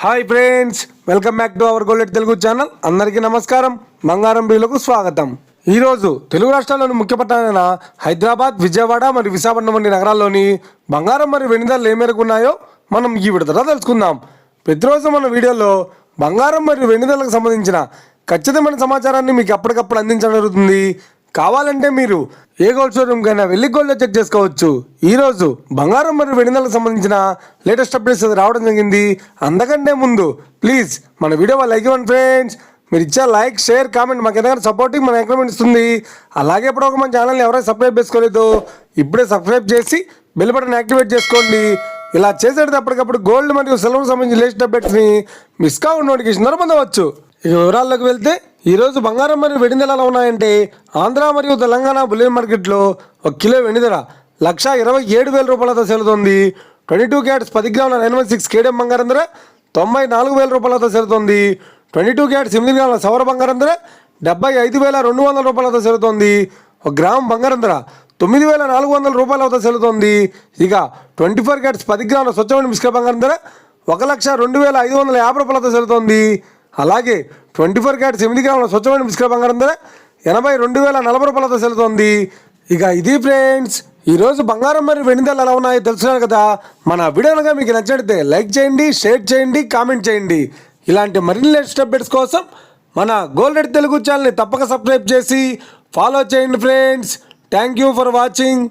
Hi friends, welcome back to our gold Telugu channel. అందరికీ నమస్కారం. బంగారం బిల్లుకు స్వాగతం. ఈరోజు తెలుగు రాష్ట్రాల్లోని ముఖ్య పట్టణాలైన హైదరాబాద్, విజయవాడ మరియు విశాఖపట్నం వంటి నగరాల్లోని బంగారం మరియు వెండి ధరలు ఏ మేరకు ఉన్నాయో మనం ఈ విడతలో తెలుసుకుందాం. ప్రతిరోజు మన వీడియోలో బంగారం మరియు వెండి ధరలకు సంబంధించిన ఖచ్చితమైన సమాచారాన్ని మీకు అప్పటికప్పుడు అందించడం జరుగుతుంది. కావాలంటే మీరు ఏ గోల్డ్ షోరూమ్ కైనా వెళ్ళి గోల్డ్ చెక్ చేసుకోవచ్చు. ఈరోజు బంగారం మరియు వెండి ధరలకు సంబంధించిన లేటెస్ట్ అప్డేట్స్ రావడం జరిగింది. అంతకంటే ముందు ప్లీజ్ మన వీడియో లైక్ ఇవ్వండి ఫ్రెండ్స్. మీరు ఇచ్చే లైక్, షేర్, కామెంట్ మాకు ఏదైనా సపోర్టింగ్ మన ఎంకరేజ్మెంట్ ఇస్తుంది. అలాగే ఇప్పుడు ఒక మన ఛానల్ని ఎవరైనా సబ్స్క్రైబ్ చేసుకోలేదు ఇప్పుడే సబ్స్క్రైబ్ చేసి బెల్ బటన్ యాక్టివేట్ చేసుకోండి. ఇలా చేసేటప్పుడు అప్పటికప్పుడు గోల్డ్ మరియు సిల్వర్ సంబంధించిన లేటెస్ట్ అప్డేట్స్ని మిస్ కాకుండా నోటిఫికేషన్ ద్వారా పొందవచ్చు. ఇక వివరాల్లోకి వెళ్తే ఈరోజు బంగారం మరియు వెండి ధరలు ఎలా ఉన్నాయంటే, ఆంధ్ర మరియు తెలంగాణ బులియన్ మార్కెట్లో 1 కిలో వెండి ధర 1,27,000 రూపాయలతో సెలుతోంది. 22 క్యారెట్స్ 10 గ్రాముల 916 కేడియం బంగారం ధర 94,000 రూపాయలతో సెలుతోంది. 22 క్యారెట్స్ 8 గ్రాముల సవర బంగారం ధర 75,200 రూపాయలతో సెలుతోంది. 1 గ్రాము బంగారం ధర 9,400 రూపాయలతో సెలుతోంది. ఇక 24 క్యారెట్స్ 10 గ్రాముల స్వచ్ఛమైన మిశ్రమ బంగారం ధర 1,02,550 రూపాయలతో సెలుతోంది. అలాగే 24 క్యారెట్స్ 8 గ్రాముల స్వచ్ఛమైన మిశ్రమ బంగారం ధర 82,040 రూపాయలతో సెలుతోంది. ఇక ఇది ఫ్రెండ్స్, ఈరోజు బంగారం మరియు వెండి ధరలు ఎలా ఉన్నాయో తెలుసుకున్నారు కదా. మన వీడియో కనుక మీకు నచ్చితే లైక్ చేయండి, షేర్ చేయండి, కామెంట్ చేయండి. ఇలాంటి మరిన్ని లేటెస్ట్ అప్డేట్స్ కోసం మన గోల్డ్ రేట్ తెలుగు ఛానల్ని తప్పక సబ్స్క్రైబ్ చేసి ఫాలో చేయండి friends. Thank you for watching.